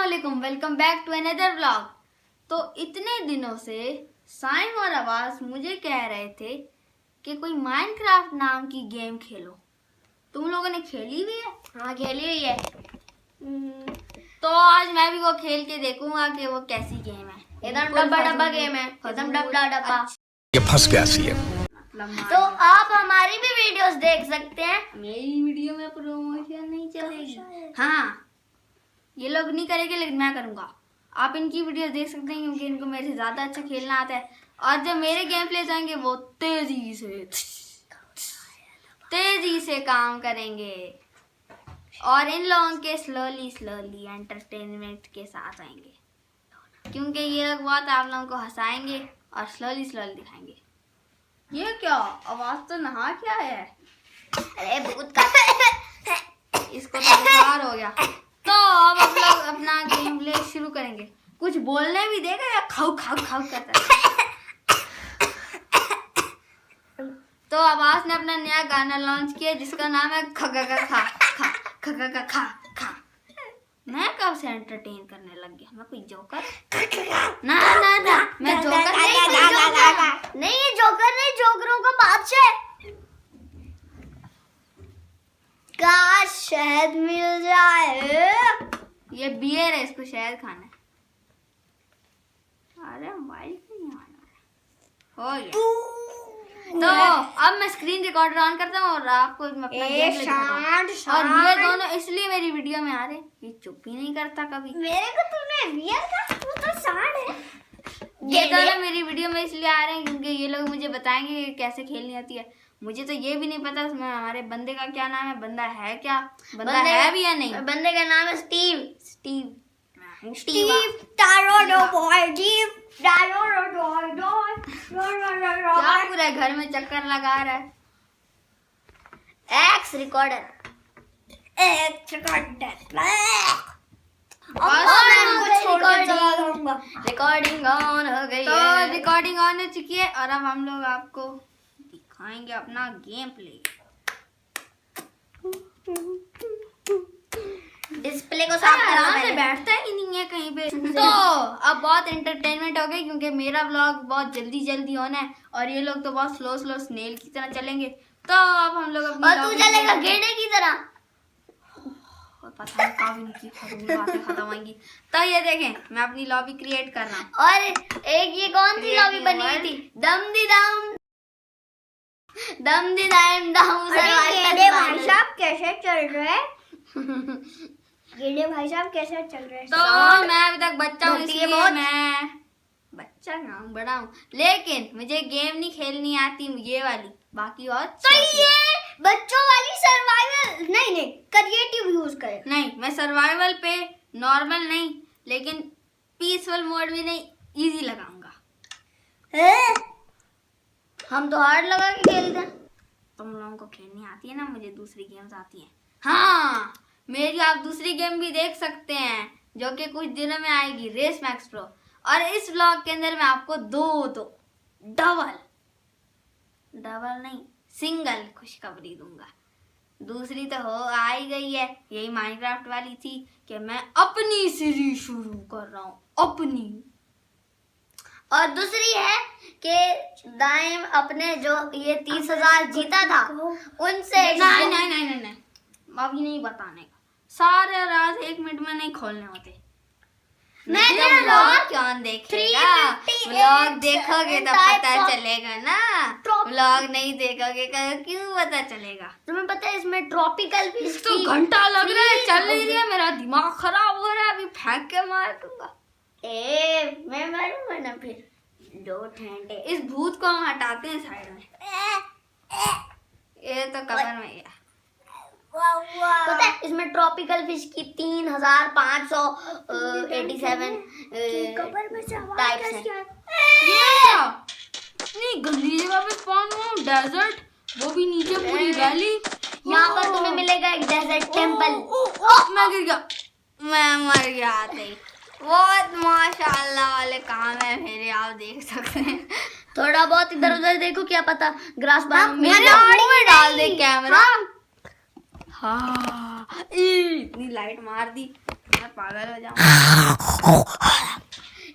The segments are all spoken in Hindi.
अस्सलामुअलैकुम, welcome back to another vlog. तो इतने दिनों से साइम और आवाज मुझे कह रहे थे कि कोई माइनक्राफ्ट नाम की गेम खेलो। तुम लोगों ने खेली हुई है? हाँ, खेली हुई है। तो आज मैं भी वो खेल के देखूंगा कि वो कैसी गेम है। एकदम डब्बा डब्बा गेम है, एकदम डब्बा डब्बा। ये फंस गया सी तो आप हमारी भी वीडियोस देख सकते हैं। मेरी वीडियो में प्रमोशन नहीं चलेगी। हाँ, ये लोग नहीं करेंगे लेकिन मैं करूंगा। आप इनकी वीडियो देख सकते हैं क्योंकि इनको मेरे से ज्यादा अच्छा खेलना आता है। और जब मेरे गेम प्ले जाएंगे वो तेजी से काम करेंगे और इन लोगों के स्लोली एंटरटेनमेंट के साथ आएंगे क्योंकि ये लोग बहुत आप लोगों को हंसाएंगे और स्लोली दिखाएंगे। ये क्या आवाज तो नहा क्या है? अरे भूत का इसको तो बुखार हो गया। तो अब हम लोग अपना गेम प्ले शुरू करेंगे। कुछ बोलने भी देगा या खाऊ करता है। तो आवाज ने अपना नया गाना लॉन्च किया जिसका नाम है खा। मैं कब से एंटरटेन करने लग गया? मैं कोई जोकर? ना मैं जोकर नहीं, ये जोकर नहीं, जोकरों का बादशाह। काश शहद मिल जाए। ये बियर है, इसको शहद खाना है। अरे मोबाइल नहीं आना हो गया। तो अब मैं स्क्रीन रिकॉर्डर ऑन करता हूँ और आपको अपना गेम प्ले दिखाता हूँ। और ये दोनों इसलिए मेरी वीडियो में आ रहे, ये चुप ही नहीं करता कभी। मेरे को तूने बियर का, तू तो सांड है। ये दोनों मेरी वीडियो में इसलिए आ रहे हैं क्योंकि ये लोग मुझे बताएंगे कि कैसे खेलनी होती है। मुझे तो ये भी नहीं पता उसमें हमारे बंदे का क्या नाम है, बंदा है क्या, बंदा है भी या नहीं। बंदे का नाम है स्टीव क्या पूरा घर में चक्कर लगा रहा है? एक्स रिकॉर्डर रिकॉर्डिंग ऑन हो गई तो है। रिकॉर्डिंग ऑन हो चुकी है और अब हम लोग आपको दिखाएंगे अपना गेम प्ले। डिस्प्ले को साफ करना आराम से पहले। बैठता ही नहीं है कहीं पे। तो अब बहुत एंटरटेनमेंट हो गई क्योंकि मेरा व्लॉग बहुत जल्दी होना है और ये लोग तो बहुत स्लो स्नेल की तरह चलेंगे। तो अब हम लोग अपनी और तू lobby चलेगा create- गेंडे की तरह। पता नहीं कब इनकी बातें खत्म होंगी। तो ये देखें, मैं अपनी लॉबी क्रिएट कर रहा हूँ। और एक ये कौन सी लॉबी बनी हुई थी? दम दी दाम गेंडे भाई साहब कैसे चल रहे हैं? गेंडे भाई साहब कैसे चल रहे हैं? तो मैं अभी तक बच्चा हूँ धरती है इसलिए बहुत। मैं बच्चा क्या हूँ, बड़ा हूँ, लेकिन मुझे गेम नहीं खेलनी आती ये वाली। बाकी और तो ये बच्चों वाली सर्वाइवल नहीं क्रिएटिव यूज करे। नहीं, मैं सर्वाइवल पे नॉर्मल नहीं लेकिन पीसफुल मोड भी नहीं, इजी लगाऊंगा। हम तो हार्ड लगा के खेलते हैं। तुम लोगों को खेलनी आती है ना, मुझे दूसरी गेम्स आती हैं। हाँ, मेरी आप दूसरी गेम भी देख सकते हैं जो कि कुछ दिनों में आएगी, रेस मैक्स प्रो। और इस व्लॉग के अंदर मैं आपको दो डबल नहीं सिंगल खुशखबरी दूंगा। दूसरी तो हो आ ही गई है, यही माइनक्राफ्ट वाली थी कि मैं अपनी सीरीज शुरू कर रहा हूँ अपनी। और दूसरी है कि दाइम अपने जो ये 30,000 जीता था उनसे नहीं अभी नहीं बताने का। सारे राज 1 मिनट में नहीं खोलने होते। मैं तो तेरा व्लॉग कौन देखेगा? 358 व्लॉग देखोगे तो types पता of चलेगा ना। व्लॉग नहीं देखोगे तो क्यों पता चलेगा? तुम्हें पता है इसमें ट्रॉपिकल फिश तो घंटा लग रहा है, चल नहीं रहा, मेरा दिमाग खराब हो रहा है, अभी फेंक के मार दूंगा। मैं मारूंगा ना फिर। दो ठंडे इस भूत को हम हटाते हैं साइड में। ये तो कवर में गया। पता है इसमें ट्रॉपिकल फिश की 3,587 टाइप्स हैं। ये नहीं गंदी जगह पे स्पॉन हुआ, डेजर्ट, वो भी नीचे पूरी वैली। यहाँ पर तुम्हें मिलेगा एक डेजर्ट टेम्पल। मैं गिर गया, मैं मर गया आते ही। बहुत माशाल्लाह वाले काम है मेरे, आप देख सकते हैं। थोड़ा बहुत इधर उधर देखो, क्या पता ग्रास मेरे मुंह में डाल दे कैमरा। हाँ इतनी लाइट मार दी, मैं पागल हो जाऊँ।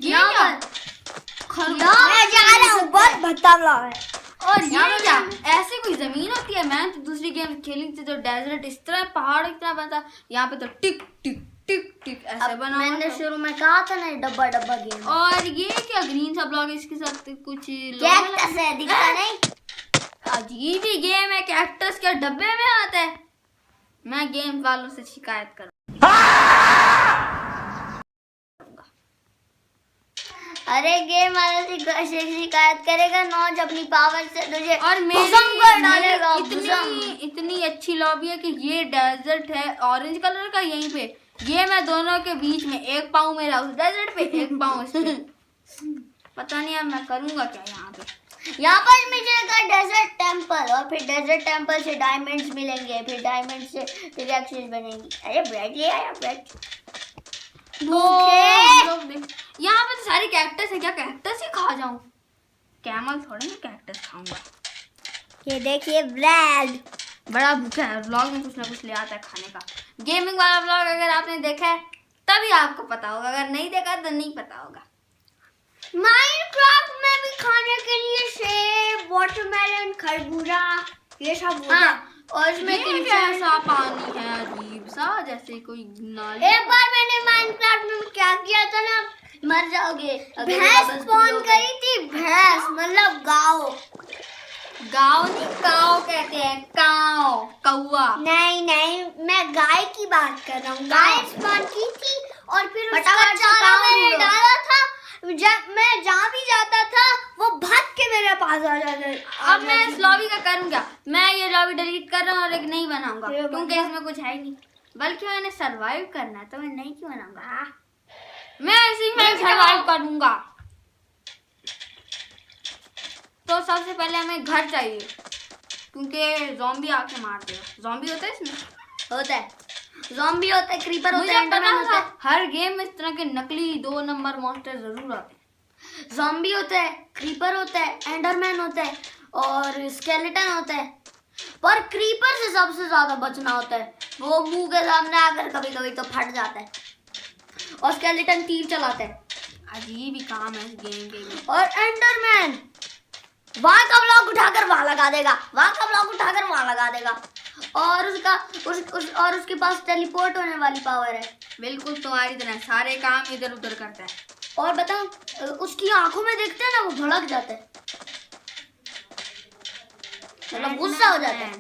ये क्या? मैं जा रहा हूँ, बहुत भद्दा ब्लॉग है। और ये क्या? ऐसे कोई जमीन होती है? मैंने तो दूसरी गेम खेली थी तो डेजर्ट इस तरह, पहाड़ इस तरह बनता, यहाँ पे तो टिक टिक टिक टिक ऐसे बना। मैंने शुरू में कहा था ना डब्बा डब्बा गेम। और ये क्या ग्रीन सा ब्लॉक, इसके साथ कुछ कैक्टस है, दिखता नहीं? अजीब ही गेम है, कैक्टस क्या डब्बे में आता है? मैं गेम वालों से शिकायत करूँ। अरे गेम वाले से शिकायत करेगा, नौज अपनी पावर से तुझे और भस्म कर डालेगा। इतनी अच्छी लॉबी है कि ये डेजर्ट है ऑरेंज कलर का, यहीं पे ये मैं दोनों के बीच में एक पाँव मेरा उस डेजर्ट पे, एक पाँव इस पे। पता नहीं अब मैं करूँगा क्या यहाँ पे। यहाँ पर मिलेगा डेजर्ट टेम्पल, और फिर डेजर्ट टेम्पल से डायमंड्स मिलेंगे, फिर डायमंड से पिकैक्सेस बनेंगी। अरे ब्रेड ले आया, ब्रेड। यहाँ पे तो सारी कैक्टस है, क्या कैक्टस ही खा जाऊं? कैमल थोड़े ना कैक्टस खाऊंगा। ये देखिए ब्रेड, बड़ा भूखा है, व्लॉग में कुछ ना कुछ ले आता है खाने का। गेमिंग वाला व्लॉग अगर आपने देखा है तभी आपको पता होगा, अगर नहीं देखा तो नहीं पता होगा। माइनक्राफ्ट में भी खाने के लिए सेब, वाटरमेलन, खरबूजा ये सब होता है। और इसमें कैसा पानी है अजीब सा, जैसे कोई नाली। एक बार मैंने माइनक्राफ्ट में क्या किया था ना, मर जाओगे, भैंस स्पॉन करी थी, भैंस मतलब गाँव। गाँव नहीं काव कहते हैं, काव कौआ। नहीं मैं गाय की बात कर रहा हूँ। गाय स्पॉन की थी और फिर उसका चारा मैंने डाला था, जब मैं जहाँ भी जाता था वो भाग के मेरे पास आ जाता। अब मैं इस लॉबी का करूँगा, मैं ये लॉबी डिलीट कर रहा हूँ और एक नहीं बनाऊंगा क्योंकि इसमें कुछ है ही नहीं, बल्कि मैंने सरवाइव करना है तो मैं नहीं क्यों बनाऊंगा, मैं इसी में सरवाइव करूंगा। तो सबसे पहले हमें घर चाहिए क्योंकि ज़ॉम्बी आके मार देगा। ज़ॉम्बी होता है इसमें? होता है, ज़ॉम्बी होता है, क्रीपर होता है, एंडरमैन होता है। हर गेम में इस तरह के नकली 2 नंबर मॉन्स्टर जरूर आते हैं। ज़ॉम्बी होता है, क्रीपर होता है, एंडरमैन होता है और स्केलेटन होता है। पर क्रीपर से सबसे ज्यादा बचना होता है, वो मुंह के सामने आकर कभी कभी तो फट जाता है, और स्केलेटन तीर चलाता है। अजीब ही काम है इस गेम के लिए। और एंडरमैन वहां का ब्लॉक उठाकर वहां लगा देगा, वहां का ब्लॉक उठाकर वहां लगा देगा, और और उसके पास टेलीपोर्ट होने वाली पावर है। बिल्कुल तुम्हारी तरह सारे काम इधर उधर करता है। और बताओ उसकी आंखों में देखते हैं ना, वो भड़क जाता है, मतलब गुस्सा हो जाता है।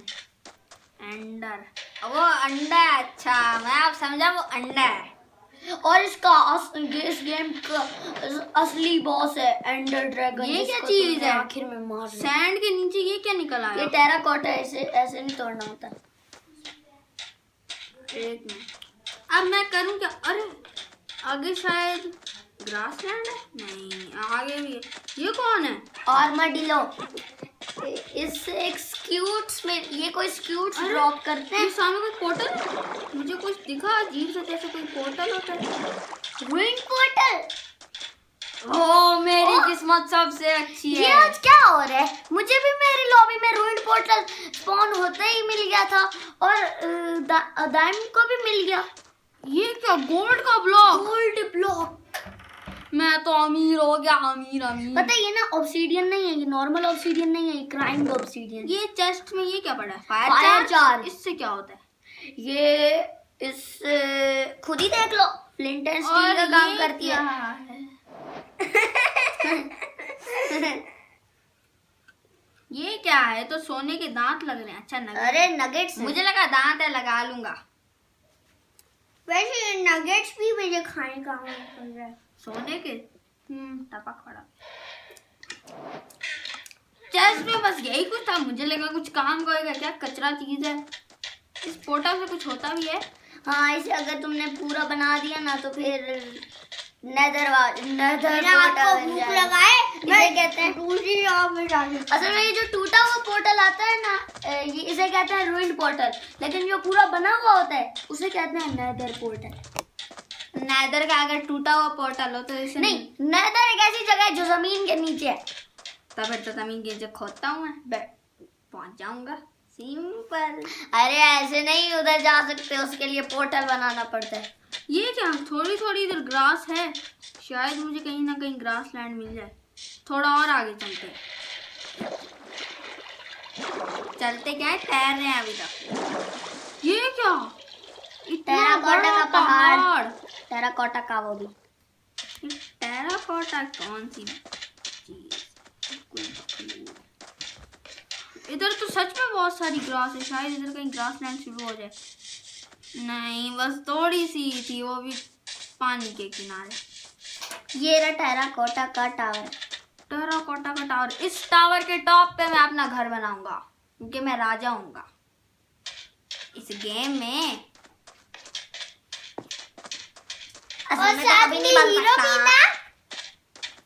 एंडर, वो अंडा है। अच्छा मैं आप समझा, वो अंडा है। और इसका इस गेम का असली बॉस है एंडर ड्रैगन। ये क्या चीज है? आखिर में मार सैंड के नीचे ये क्या निकल आया? ये टेराकोटा है, ऐसे नहीं तोड़ना होता। एक मिनट, अब मैं करूं क्या? अरे आगे शायद ग्रासलैंड है, नहीं आगे भी है। ये कौन है? आर्माडिलो। इस एक स्क्यूट्स में ये कोई स्क्यूट्स ड्रॉप करते हैं। सामने कोई पोर्टल, मुझे कुछ दिखा अजीब सा, जैसे कोई पोर्टल होता है। रूइन पोर्टल। ओह मेरी किस्मत सबसे अच्छी है। ये आज क्या हो रहा है? मुझे भी मेरी लॉबी में रूइन पोर्टल स्पॉन होते ही मिल गया था, और डायमंड को भी मिल गया। ये क्या? गोल्ड का ब्लॉक? Gold block. मैं तो अमीर हो गया, अमीर अमीर। पता है ये ना ऑब्सीडियन नहीं है, ये नॉर्मल ऑब्सीडियन नहीं है, ये क्राइम्ड ऑब्सीडियन। ये चेस्ट में ये क्या पड़ा है? Fire charge. इससे क्या होता है? ये इस खुद ही देख लो, फ्लिंट एंड स्टील का काम करती है। ये क्या है? तो सोने के दांत लग रहे हैं। अच्छा नगेट्स। अरे नगेट्स, मुझे लगा दांत है, लगा लूंगा। वैसे नगेट्स भी मुझे खाने का मन कर रहा है। सोने के टपक पड़ा। चेस्ट में बस यही कुछ था, मुझे लगा कुछ काम करेगा, क्या कचरा चीज है। इस पोर्टल से कुछ होता भी है? हाँ, इसे अगर तुमने पूरा बना दिया ना तो फिर नेदर पोर्टल बन जाएगा। इसे कहते हैं, असल में ये जो टूटा हुआ पोर्टल आता है ना, ये इसे कहते हैं रूइंड पोर्टल, लेकिन जो पूरा बना हुआ होता है उसे कहते हैं नेदर पोर्टल। नेदर का अगर टूटा हुआ पोर्टल हो तो इसे नहीं, नेदर एक ऐसी जगह है जो जमीन के नीचे है। तब फिर तो जमीन के नीचे खोदता हूँ मैं, पहुंच जाऊंगा सिंपल। अरे ऐसे नहीं उधर जा सकते, उसके लिए पोर्टल बनाना पड़ता है। ये क्या, थोड़ी थोड़ी इधर ग्रास है, शायद मुझे कहीं ना कहीं ग्रास लैंड मिल जाए। थोड़ा और आगे चलते क्या है, तैर रहे हैं अभी तक। ये क्या, इतना टेराकोटा बड़ा का पहाड़, टेराकोटा का वो भी। टेराकोटा कौन सी चीज? इधर तो सच में बहुत सारी ग्रास है, शायद इधर कहीं ग्रास लैंड शुरू हो जाए। नहीं, बस थोड़ी सी थी, वो भी पानी के किनारे। ये रहा टेराकोटा का टावर। टेराकोटा का टावर, इस टावर के टॉप पे मैं अपना घर बनाऊंगा, क्योंकि मैं राजा हूँगा इस गेम में। और साथ में हीरो भी ना,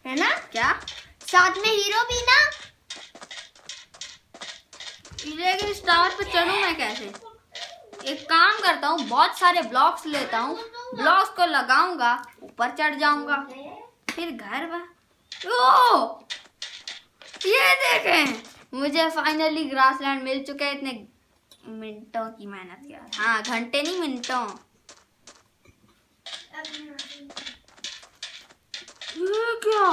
है ना? क्या साथ में हीरो भी ना? लेकिन इस टावर पे चढ़ूं मैं कैसे? एक काम करता हूँ, बहुत सारे ब्लॉक्स लेता हूँ, ब्लॉक्स को लगाऊंगा, ऊपर चढ़ जाऊंगा, फिर घर ओ, ये देखें, मुझे फाइनली ग्रासलैंड मिल चुका है। इतने मिनटों की मेहनत के बाद। हाँ, घंटे नहीं, मिनटों। ये क्या,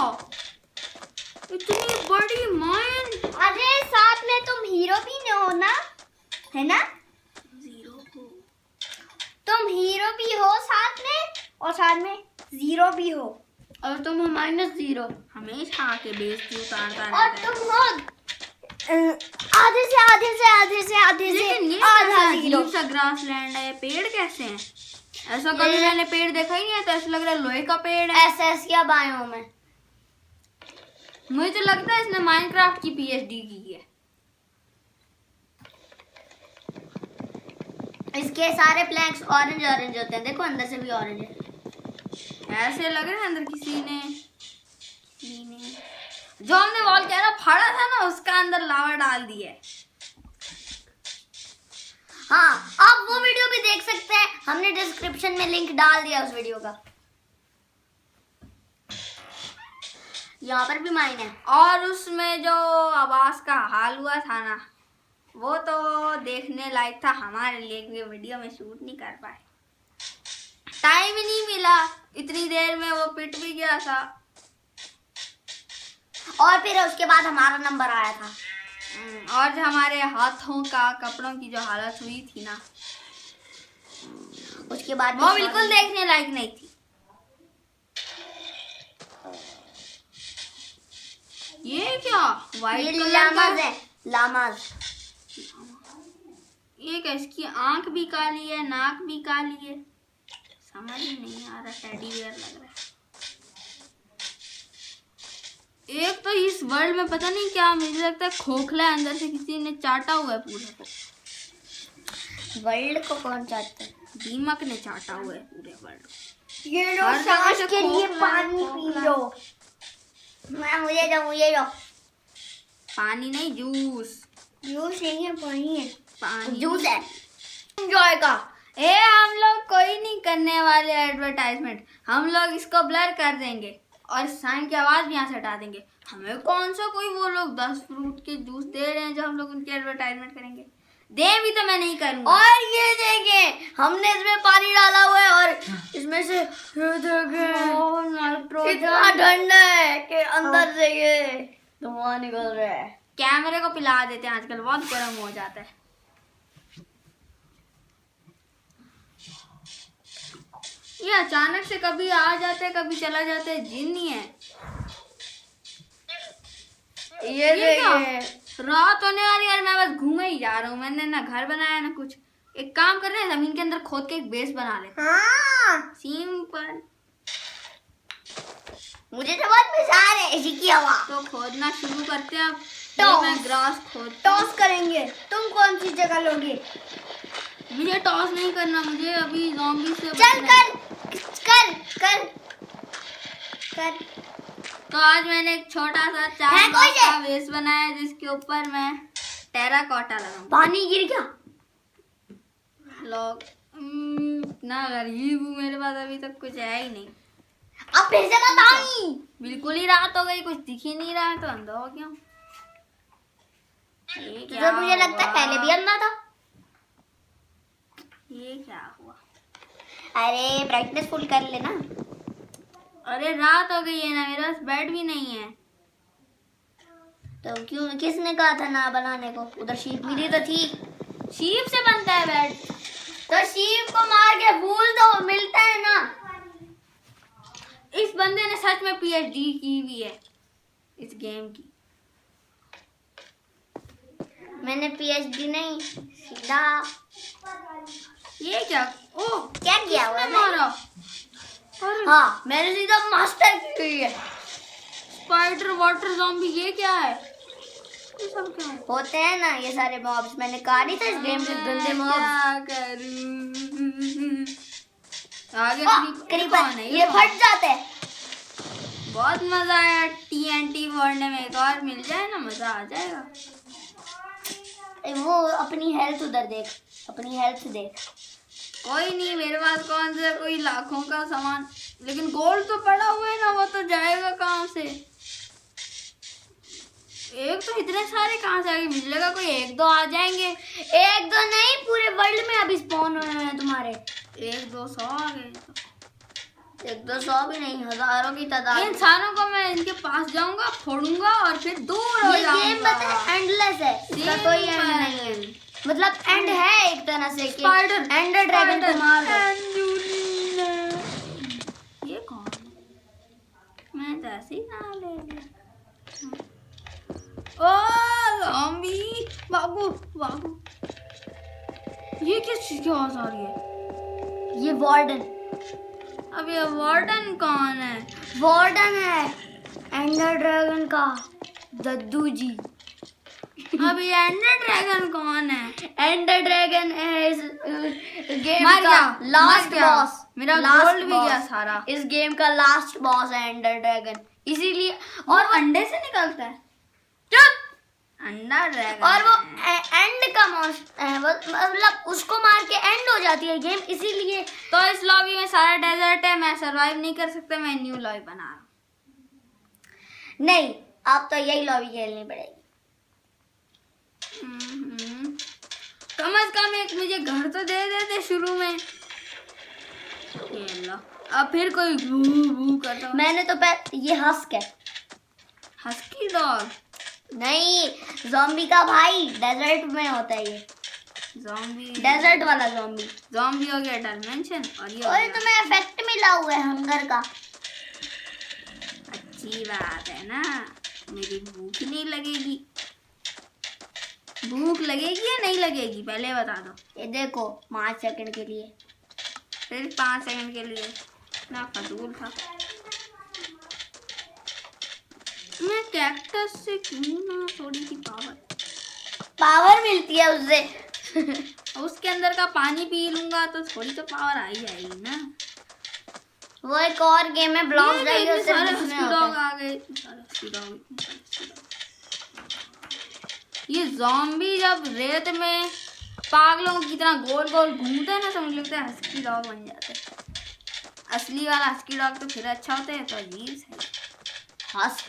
इतनी बड़ी माइन। अरे साथ में तुम हीरो भी हो ना, है ना? तुम हीरो भी हो साथ में, और साथ में जीरो भी हो, और तुम हो -0। हमेशा आके बेइज्जती उतारता और रहता है। तुम हो आधे से आधे से आधे से आधे लेकिन से ये आधा अजीब जीरो। सा ग्रासलैंड है, पेड़ कैसे हैं? ऐसा कभी मैंने पेड़ देखा ही नहीं है, तो ऐसा लग रहा है लोहे का पेड़ है। एसएस या बायो में मुझे तो लगता है इसने माइनक्राफ्ट की पीएचडी की है। इसके सारे प्लैंक्स ऑरेंज ऑरेंज होते हैं, देखो अंदर से भी ऑरेंज है। ऐसे लग रहा है अंदर किसी ने जो हमने वॉल कैरा फाड़ा था ना, उसका अंदर लावा डाल दिया है। हाँ, आप वो वीडियो भी देख सकते हैं, हमने डिस्क्रिप्शन में लिंक डाल दिया उस वीडियो का। यहाँ पर भी माइन है। और उसमें जो आवाज का हाल हुआ था ना, वो तो देखने लायक था हमारे लिए, क्योंकि वीडियो में शूट नहीं कर पाए, टाइम ही नहीं मिला। इतनी देर में वो पिट भी गया था, और फिर उसके बाद हमारा नंबर आया था। और जो हमारे हाथों का, कपड़ों की जो हालत हुई थी ना, उसके बाद वो बिल्कुल देखने लायक नहीं थी। ये क्या, व्हाइट कलर लामाज का है, लामाज। ये क्या, इसकी आंख भी काली है, नाक भी काली है, समझ ही नहीं आ रहा। टेडी बियर लग रहा है। एक तो इस वर्ल्ड में पता नहीं क्या, मुझे लगता है खोखला है, अंदर से किसी ने चाटा हुआ है पूरे को। वर्ल्ड को कौन चाहता है? दीमक ने चाटा हुआ है पूरे वर्ल्ड को। ये लो, हर जगह सांस से के लिए खोखला है, पानी खोखला पी लो। मुझे दो, मुझे दो। पानी नहीं, जूस। जूस नहीं है, पानी है। पानी जूस है। एंजॉय का। हम लोग कोई नहीं करने वाले एडवर्टाइजमेंट, हम लोग इसको ब्लर कर देंगे और साइन की आवाज भी यहाँ से हटा देंगे। हमें कौन सा कोई वो लोग 10 फ्रूट के जूस दे रहे हैं जो हम लोग उनकी एडवर्टाइजमेंट करेंगे। दे भी तो मैं नहीं करूंगा। और ये देखें, हमने इसमें पानी डाला हुआ है और इसमें से इतना ठंडा है कि अंदर से ये धुआं निकल रहा है। कैमरे को पिला देते हैं, आजकल बहुत गर्म हो जाता है। ये अचानक से कभी आ जाते हैं, कभी चला जाता है, जिन ही है। ये देखिए, रात होने वाली है, मैं बस घूमे ही जा रहा हूँ। मैंने ना घर बनाया ना कुछ। एक काम कर रहे हैं, जमीन के अंदर खोद के एक बेस बना ले। हाँ, सिंपल। मुझे तो बहुत मजा आ रहा है इसी की हवा। तो खोदना शुरू करते हैं अब। टॉस। मैं ग्रास खोद टॉस करेंगे। तुम कौन सी जगह लोगे? मुझे टॉस नहीं करना, मुझे अभी ज़ॉम्बी से चल बचना है। कर। तो आज मैंने एक छोटा सा 4 ब्लॉक का बेस बनाया, जिसके ऊपर मैं टेराकोटा लगाऊंगा। पानी गिर गया। लोग इतना गरीब हूँ, मेरे पास अभी तक कुछ है ही नहीं। अब फिर से बताऊं। बिल्कुल ही रात हो गई, कुछ दिख ही नहीं रहा है, तो अंधा हो गया हूँ। तो मुझे लगता है पहले भी अंधा था। ये क्या हुआ? अरे ब्राइटनेस फुल कर लेना। अरे रात हो गई है ना, मेरे पास बेड भी नहीं है। तो क्यों, किसने कहा था ना बनाने को? उधर शीप मिली तो थी। शीप से बनता है बेड? तो शीप को मार के फूल तो मिलता है ना। इस बंदे ने सच में पीएचडी की हुई है इस गेम की। मैंने पीएचडी नहीं, सीधा। ये क्या? ओह क्या किया हुआ है? मारा? हाँ मैंने सीधा मास्टर की हुई है। स्पाइडर, वाटर ज़ॉम्बी, ये क्या है? ये सब क्या है? होते हैं ना ये सारे मॉब्स। मैंने कहा नहीं था इस गेम के गंदे मॉब्स। क्या करूं? आगे क्रीपर कौन है? ये फट जाते हैं। बहुत मजा आया टीएनटी फोड़ने में। एक और मिल जाए ना, मजा आ जाएगा। वो अपनी हेल्थ उधर देख, अपनी हेल्थ देख। कोई नहीं, मेरे पास कौन सा कोई लाखों का सामान, लेकिन गोल्ड तो पड़ा हुआ है ना, वो तो जाएगा कहाँ से? एक तो इतने सारे कहाँ से आगे मिल जाएगा? कोई एक दो आ जाएंगे। एक दो नहीं, पूरे वर्ल्ड में अभी स्पॉन हुए हैं तुम्हारे। 100-200 आ गए तो। 100-200 भी नहीं, हजारों की तादाद। इंसानों को मैं इनके पास जाऊंगा, फोड़ूंगा और फिर दूर हो जाऊंगा। ये गेम पता एंडलेस है, इसका कोई एंड नहीं है। मतलब एंड है एक तरह से कि स्पाइडर, एंडर ड्रैगन को मार दो। ये कौन है? मैं तो ऐसे ही नाम ले लिया। ओ ज़ॉम्बी, भागो भागो। ये किस चीज की आवाज आ रही है? ये वार्डन। अब ये वार्डन कौन है? वार्डन है एंडर ड्रैगन का दद्दू जी। अब ये एंडर ड्रैगन कौन है? एंडर ड्रैगन है इस गेम मर का गया, लास्ट मर गया। बॉस। मेरा लास्ट गोल्ड भी गया सारा। इस गेम का लास्ट बॉस है एंडर ड्रैगन, इसीलिए। और अंडे से निकलता है। चुप। अंडा ड्रैगन। और वो एंड का मॉन्स्टर है, मतलब उसको मार के एंड हो जाती है गेम, इसीलिए। तो इस लॉबी में सारा डेजर्ट है, मैं सरवाइव नहीं कर सकता। मैं न्यू लॉबी बना रहा हूँ। नहीं, आप तो यही लॉबी खेलनी पड़ेगी। कम से कम एक मुझे घर तो दे देते शुरू में। ये लो, अब फिर कोई भू भू करता। मैंने तो ये हस्क है। हस्की डॉग नहीं, ज़ॉम्बी का भाई, डेजर्ट में होता है ये। ज़ॉम्बी, डेजर्ट वाला ज़ॉम्बी। ज़ॉम्बी हो गया डायमेंशन। और ये और तुम्हें इफेक्ट मिला हुआ है हंगर का। अच्छी बात है ना, मेरी भूख ही नहीं लगेगी। भूख लगेगी या नहीं लगेगी पहले बता दो। ये देखो 5 सेकंड के लिए, फिर 5 सेकंड के लिए। इतना फजूल था। मैं कैक्टस से क्यों ना थोड़ी सी पावर मिलती है उससे। उसके अंदर का पानी पी लूंगा तो थोड़ी तो पावर आ ही जाएगी ना। वो एक और गेम है ब्लॉक्स डाइस, उससे सारे उसमें हस्की होता डॉग है। आ गए। सारे हस्की डॉग। ये ज़ॉम्बी जब रेत में पागलों की तरह गोल गोल घूमते हैं ना, तो मुझे लगता है हस्की डॉग बन जाते हैं। असली वाला हस्की डॉग तो फिर अच्छा होता है। तो अजीब है husk.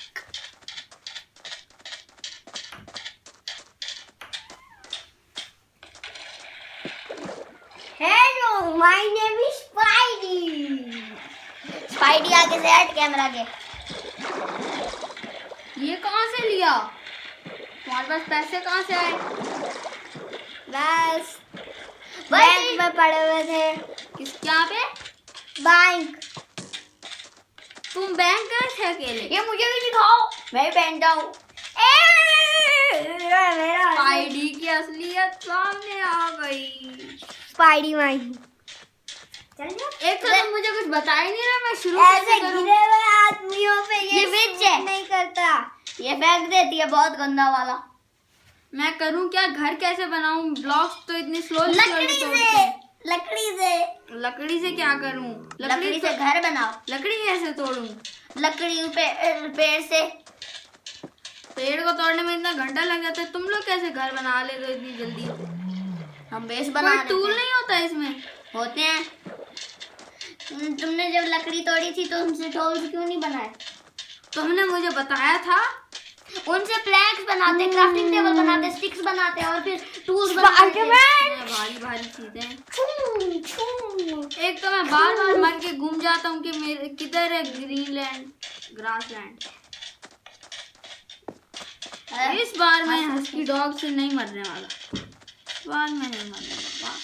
Hello, my name is spidey. Spidey आगे से हट कैमरा के। ये कहाँ से लिया? तुम्हारे पास पैसे कहाँ से आए? बस बैंक में पड़े हुए थे। किस क्या पे? बैंक। तुम बैंक गए थे अकेले? ये मुझे भी दिखाओ, मैं भी पहनता हूँ। स्पाइडी की असलियत सामने आ गई। स्पाइडी माई। एक तो तुम मुझे कुछ बता ही नहीं रहा, मैं शुरू ऐसे कैसे करूं? गिरे हुए आदमियों पे ये विच है नहीं करता, ये फेंक देती है बहुत गंदा वाला। मैं करूं क्या? घर कैसे बनाऊं? ब्लॉक्स तो इतनी स्लो लकड़ी से क्या करूं? लकड़ी से घर बनाओ। लकड़ी कैसे तोड़ूं? लकड़ी पे पेड़ से। पेड़ को तोड़ने में इतना घंटा लग जाता है, तुम लोग कैसे घर बना ले रहे हो इतनी जल्दी? हम बेस बना कोई टूल नहीं होता इसमें? होते हैं। तुमने जब लकड़ी तोड़ी थी तो हमसे टूल्स क्यों नहीं बनाए? तुमने मुझे बताया था। उनसे प्लैंक्स बनाते, क्राफ्टिंग टेबल बनाते, स्टिक्स बनाते और फिर टूल्स बनाते। भारी भारी चीजें। एक तो मैं बार बार मर के घूम जाता हूँ कि मेरे किधर है ग्रीनलैंड, ग्रासलैंड। इस बार मैं हस्की डॉग से नहीं मरने वाला, इस बार मैं नहीं मरने वाला।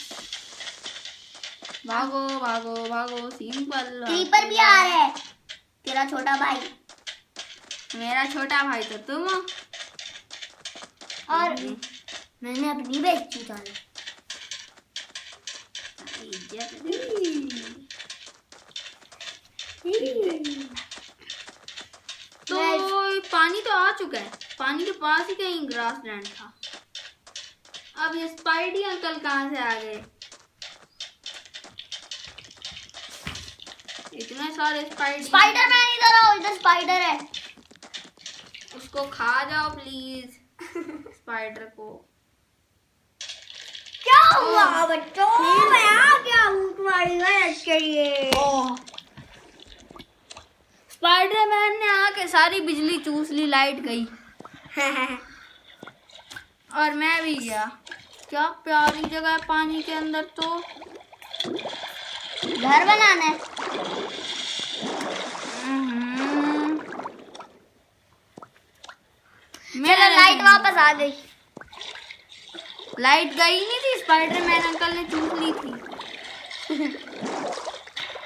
भागो भागो भागो सिंपल। क्रीपर भी आ रहा है, तेरा छोटा भाई। मेरा छोटा भाई तो तुम हो। और मैंने अपनी बेइज्जती डाली। तो पानी तो आ चुका है, पानी के पास ही कहीं ग्रासलैंड था। अब ये स्पाइडी अंकल कहाँ से आ गए? इतने सारे स्पाइडरमैन इधर आओ, इधर स्पाइडर है, उसको खा जाओ प्लीज। स्पाइडर को क्या हुआ बच्चों? मैं आ गया हूँ तुम्हारी मदद के लिए। स्पाइडरमैन ने आके सारी बिजली चूस ली, लाइट गई। और मैं भी गया। क्या प्यारी जगह है पानी के अंदर। तो घर बनाना है। मेरा लाइट वापस आ गई। लाइट गई नहीं थी, स्पाइडरमैन अंकल ने चूस ली थी।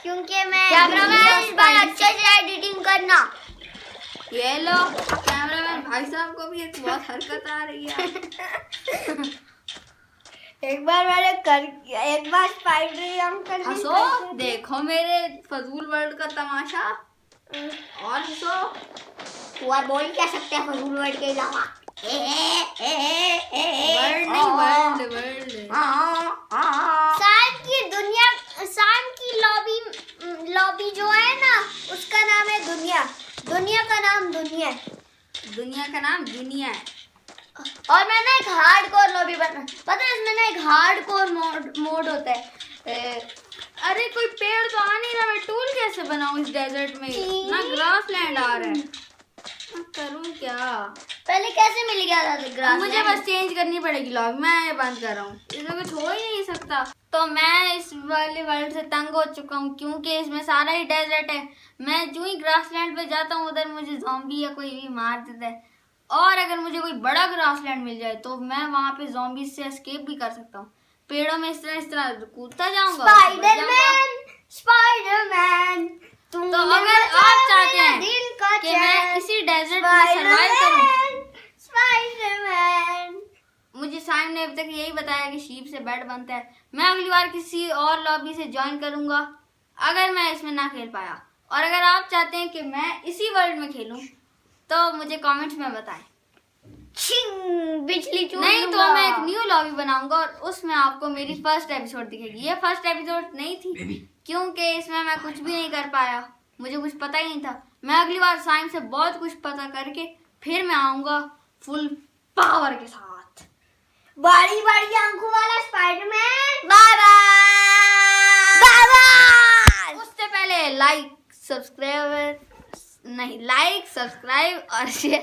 क्योंकि मैं कैमरामैन इस बार अच्छे से एडिटिंग करना। ये लो कैमरामैन भाई साहब को भी एक बहुत हरकत आ रही है। एक बार स्पाइडर अंकल हंसो, देखो मेरे फजूल वर्ल्ड का तमाशा। और हंसो। हुआ बोल क्या सकते हैं फजूल वर्ड के अलावा? वर्ल्ड नहीं, वर्ल्ड वर्ल्ड। साइम की दुनिया, साइम की लॉबी जो है ना, उसका नाम है दुनिया। दुनिया का नाम दुनिया है। दुनिया का नाम दुनिया है। और मैं ना एक हार्डकोर लॉबी बना, पता है इसमें ना एक हार्डकोर मोड होता है। अरे कोई पेड़ तो आ नहीं रहा, मैं टूल कैसे बनाऊं इस डेजर्ट में? ना ग्रासलैंड आ रहा है, करूं क्या? पहले कैसे मिल गया था ग्रास? मुझे बस चेंज करनी पड़ेगी लॉबी। मैं ये बंद कर रहा हूँ, इसमें कुछ हो ही नहीं सकता। तो मैं इस वाले वर्ल्ड से तंग हो चुका हूँ क्योंकि इसमें सारा ही डेजर्ट है। मैं जो ही ग्रासलैंड पे जाता हूँ उधर मुझे ज़ॉम्बी या कोई भी मार देता है। और अगर मुझे कोई बड़ा ग्रासलैंड मिल जाए तो मैं वहाँ पे ज़ॉम्बी से एस्केप भी कर सकता हूँ। पेड़ों में इस तरह कूदता जाऊंगा। स्पाइडरमैन तो अगर आप चाहते हैं कि मैं इसी डेजर्ट में सर्वाइव करूं, स्पाइडरमैन, मुझे साइम ने अभी तक यही बताया कि शीप से बेड बनता है। मैं अगली बार किसी और लॉबी से ज्वाइन करूंगा अगर मैं इसमें ना खेल पाया। और अगर आप चाहते हैं कि मैं इसी वर्ल्ड में खेलूं तो मुझे कमेंट्स में बताएं। बिजली नहीं तो मैं एक न्यू लॉबी बनाऊंगा और उसमें आपको मेरी फर्स्ट एपिसोड दिखेगी। ये फर्स्ट एपिसोड नहीं थी क्योंकि इसमें मैं कुछ भी नहीं कर पाया, मुझे कुछ पता ही नहीं था। मैं अगली बार साइंस से बहुत कुछ पता करके फिर मैं आऊंगा फुल पावर के साथ। बड़ी बड़ी आंखों वाला स्पाइडरमैन, बाय बाय बाय। उससे पहले लाइक सब्सक्राइब और शेयर